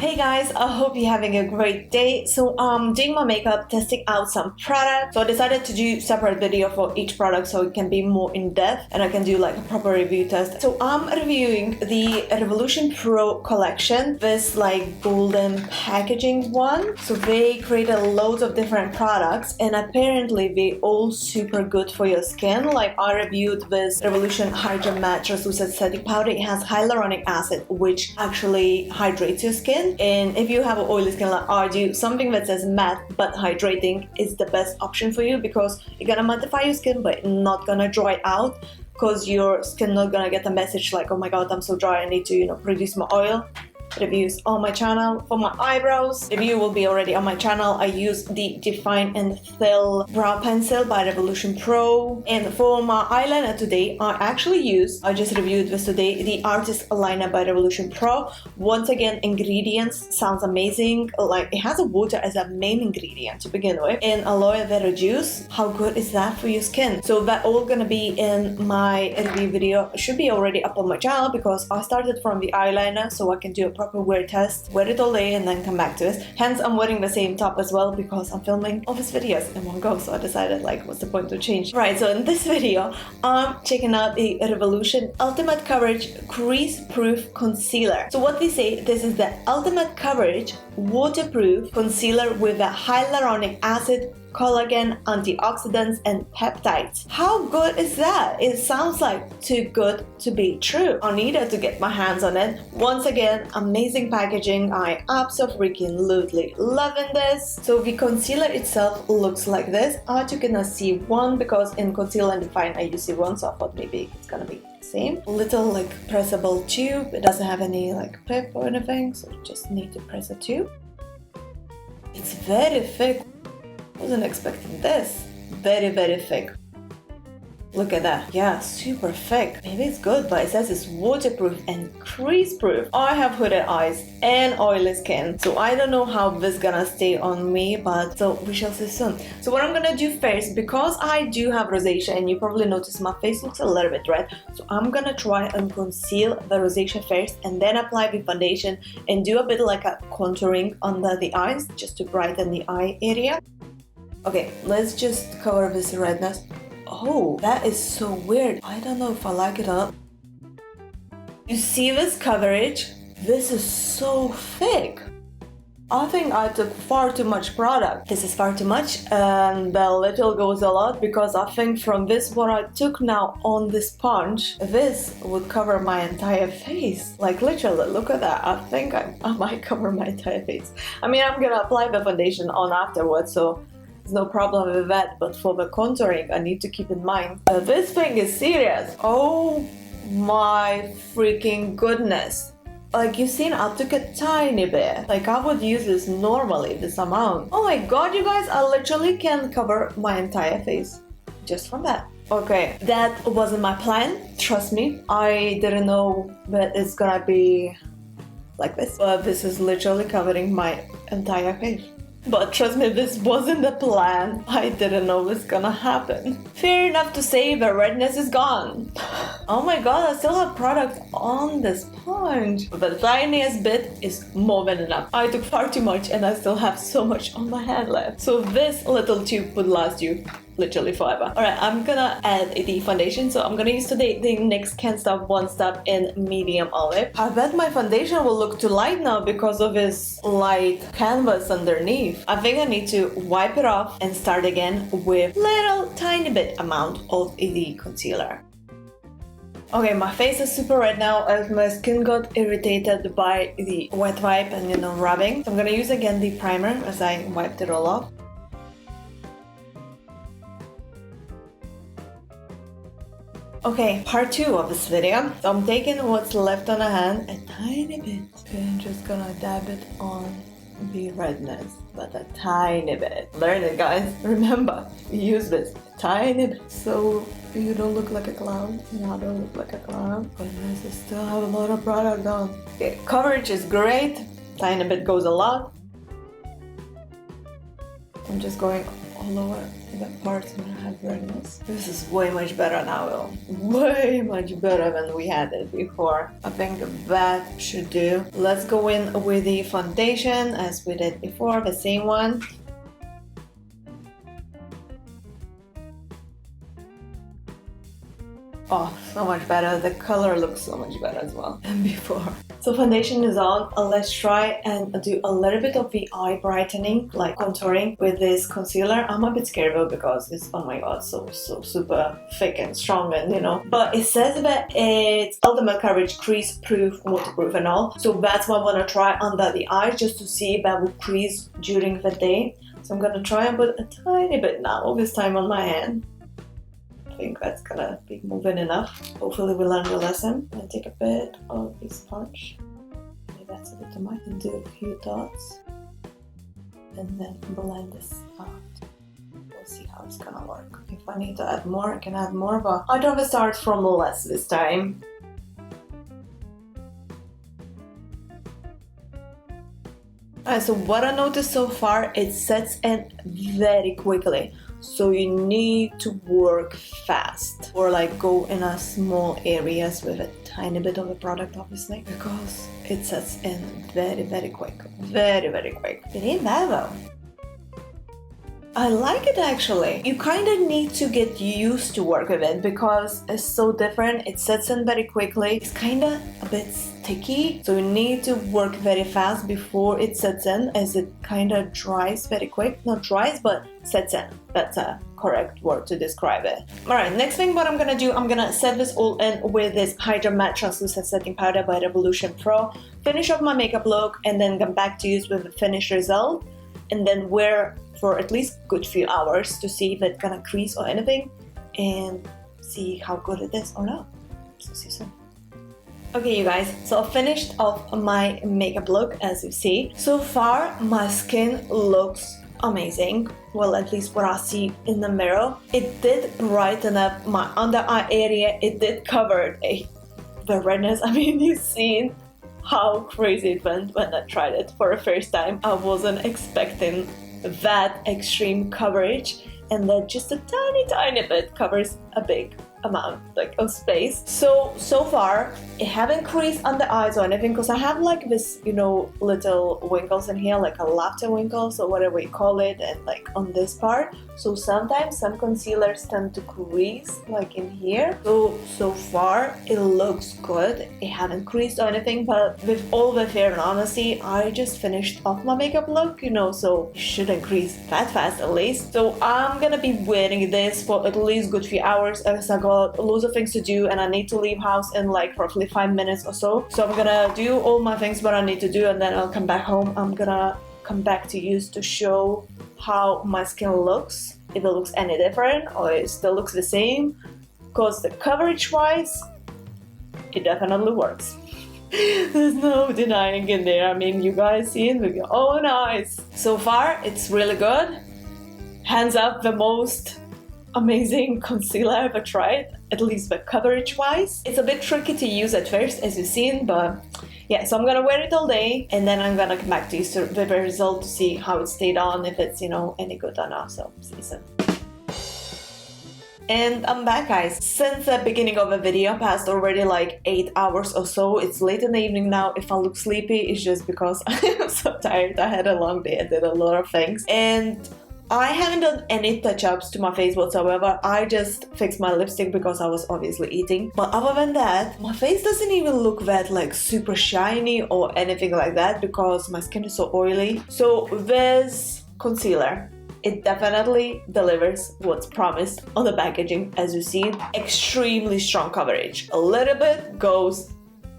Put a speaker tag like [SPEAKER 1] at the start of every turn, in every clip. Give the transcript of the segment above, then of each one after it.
[SPEAKER 1] Hey guys, I hope you're having a great day. So doing my makeup, testing out some products. So I decided to do separate video for each product so it can be more in depth and I can do like a proper review test. So I'm reviewing the Revolution Pro collection, this like golden packaging one. So they created loads of different products and apparently they all super good for your skin. Like I reviewed this Revolution Hydra matte translucent setting powder. It has hyaluronic acid which actually hydrates your skin. And if you have an oily skin like I do, something that says matte but hydrating is the best option for you because you're gonna mattify your skin but not gonna dry out, because your skin not gonna get a message like, oh my god, I'm so dry, I need to produce my oil. Reviews on my channel. For my eyebrows, review will be already on my channel. I use the Define and Fill brow pencil by Revolution Pro. And for my eyeliner today, I just reviewed this today, the Artist Liner by Revolution Pro. Once again, ingredients sounds amazing. Like it has a water as a main ingredient to begin with, and aloe vera juice. How good is that for your skin? So that all gonna be in my review video. It should be already up on my channel because I started from the eyeliner so I can do a proper wear test, wear it all day and then come back to it. Hence I'm wearing the same top as well because I'm filming all these videos in one go, so I decided like what's the point to change. Right, so in this video I'm checking out the Revolution Ultimate Coverage Crease Proof Concealer. So what they say, this is the ultimate coverage waterproof concealer with a hyaluronic acid, collagen, antioxidants, and peptides. How good is that? It sounds like too good to be true. I needed to get my hands on it. Once again, amazing packaging. I absolutely loving this. So the concealer itself looks like this. I took in a C1 because in Conceal and Define I use C1, so I thought maybe it's gonna be the same. Little like pressable tube. It doesn't have any like pip or anything, so you just need to press a tube. It's very thick. Wasn't expecting this. Very thick. Look at that. Yeah, super thick. Maybe it's good, but it says it's waterproof and crease proof. I have hooded eyes and oily skin, so I don't know how this is gonna stay on me, but so we shall see soon. So what I'm gonna do first, because I do have rosacea and you probably notice my face looks a little bit red, so I'm gonna try and conceal the rosacea first and then apply the foundation and do a bit like a contouring under the eyes just to brighten the eye area. Okay, let's just cover this redness. Oh, that is so weird. I don't know if I like it or not. You see this coverage? This is so thick. I think I took far too much product. This is far too much and the little goes a lot, because I think from this what I took now on this sponge, this would cover my entire face. Like literally, look at that. I think I might cover my entire face. I mean, I'm gonna apply the foundation on afterwards, so there's no problem with that, but for the contouring I need to keep in mind this thing is serious. Oh my freaking goodness. Like you've seen, I took a tiny bit. Like I would use this normally, this amount. Oh my god, you guys, I literally can cover my entire face just from that. Okay, that wasn't my plan, trust me. I didn't know that it's gonna be like this, but this is literally covering my entire face. But trust me, this wasn't the plan. I didn't know this was gonna happen. Fair enough to say the redness is gone. Oh my god, I still have product on the sponge. But the tiniest bit is more than enough. I took far too much and I still have so much on my hand left. So this little tube would last you literally forever. Alright, I'm gonna add the foundation. So I'm gonna use today the NYX Can't Stop One Stop in medium olive. I bet my foundation will look too light now because of this light canvas underneath. I think I need to wipe it off and start again with little tiny bit amount of the concealer. Okay, my face is super red now as my skin got irritated by the wet wipe and rubbing. So I'm gonna use again the primer as I wiped it all off. Okay, part 2 of this video. So I'm taking what's left on the hand, a tiny bit, and just gonna dab it on the redness, but a tiny bit. Learn it, guys. Remember, use this tiny bit so you don't look like a clown. I don't look like a clown. Goodness, I still have a lot of product on. Okay, coverage is great. Tiny bit goes a lot. I'm just going all over the parts when I have redness. This is way much better now, way much better than we had it before. I think that should do. Let's go in with the foundation as we did before, the same one. Oh, so much better. The color looks so much better as well than before. So foundation is on. Let's try and do a little bit of the eye brightening, like contouring with this concealer. I'm a bit scared though because it's, oh my god, so super thick and strong, and you know. But it says that it's ultimate coverage, crease proof, waterproof and all. So that's what I want to try under the eyes just to see if that will crease during the day. So I'm gonna try and put a tiny bit now, this time on my hand. I think that's gonna be moving enough. Hopefully we'll learn the lesson. I'm gonna take a bit of this sponge. Maybe that's a bit too much. And do a few dots. And then blend this out. We'll see how it's gonna work. If I need to add more, I can add more, but I'd rather start from less this time. Alright, so what I noticed so far, it sets in very quickly. So you need to work fast or like go in a small areas with a tiny bit of the product, obviously, because it sets in very quick. Very quick. It ain't bad though. I like it actually. You kind of need to get used to work with it because it's so different. It sets in very quickly. It's kind of a bit sticky, so you need to work very fast before it sets in, as it kind of dries very quick. Not dries, but sets in. That's a correct word to describe it. Alright, next thing what I'm gonna do, I'm gonna set this all in with this Hydra Matte Translucent Setting Powder by Revolution Pro. Finish off my makeup look and then come back to use with the finished result. And then wear for at least good few hours to see if it's gonna crease or anything, and see how good it is or not. So see you soon. Okay you guys, so I finished off my makeup look as you see. So far my skin looks amazing, well at least what I see in the mirror. It did brighten up my under eye area, it did cover the redness. I mean, you've seen how crazy it went when I tried it for the first time. I wasn't expecting that extreme coverage, and that just a tiny bit covers a big amount like of space. So far it haven't creased on the eyes or anything, because I have like this, you know, little winkles in here, like a laughter winkles or whatever you call it, and like on this part. So sometimes some concealers tend to crease like in here. So far it looks good. It haven't creased or anything, but with all the fair and honesty, I just finished off my makeup look, you know, so it shouldn't crease that fast at least. So I'm gonna be wearing this for at least good few hours, as I got loads of things to do and I need to leave house in like roughly 5 minutes or so. So I'm gonna do all my things what I need to do, and then I'll come back home. I'm gonna come back to you to show how my skin looks, if it looks any different or it still looks the same, because the coverage wise it definitely works. There's no denying in there. I mean, you guys see it with your own eyes. So far it's really good. Hands up, the most amazing concealer I've ever tried, at least the coverage wise. It's a bit tricky to use at first, as you've seen, but yeah, so I'm gonna wear it all day and then I'm gonna come back to you with the result to see how it stayed on, if it's, you know, any good or not. So see you soon. And I'm back guys. Since the beginning of the video passed already like 8 hours or so. It's late in the evening now. If I look sleepy, it's just because I'm so tired. I had a long day, I did a lot of things, and I haven't done any touch-ups to my face whatsoever. I just fixed my lipstick because I was obviously eating. But other than that, my face doesn't even look that like super shiny or anything like that because my skin is so oily. So this concealer, it definitely delivers what's promised on the packaging. As you see, extremely strong coverage. A little bit goes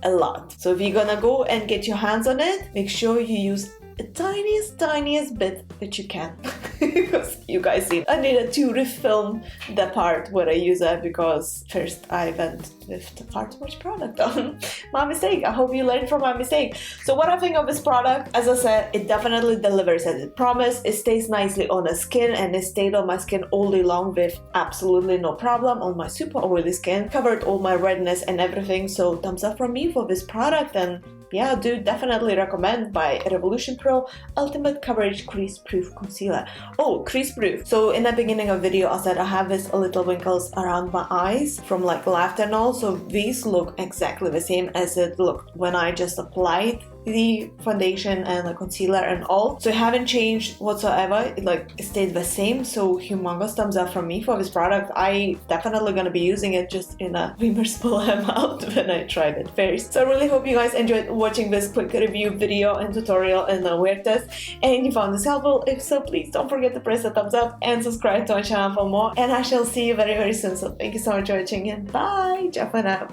[SPEAKER 1] a lot. So if you're gonna go and get your hands on it, make sure you use the tiniest bit that you can. Because you guys see, I needed to refilm the part where I use it because first I went with far too much product on. My mistake. I hope you learned from my mistake. So what I think of this product, as I said, it definitely delivers as it promised. It stays nicely on the skin, and it stayed on my skin all day long with absolutely no problem on my super oily skin. Covered all my redness and everything. So thumbs up from me for this product, and yeah, do definitely recommend by Revolution Pro Ultimate Coverage Crease Proof Concealer. Oh, crease proof. So in the beginning of the video I said I have these little wrinkles around my eyes from like left and all, so these look exactly the same as it looked when I just applied the foundation and the concealer and all, so it haven't changed whatsoever. It stayed the same, so humongous thumbs up from me for this product. I definitely gonna be using it just in a reversible amount when I tried it first. So I really hope you guys enjoyed watching this quick review video and tutorial and the wear test, and you found this helpful. If so, please don't forget to press the thumbs up and subscribe to my channel for more, and I shall see you very soon. So thank you so much for watching, and bye. Ciao for now.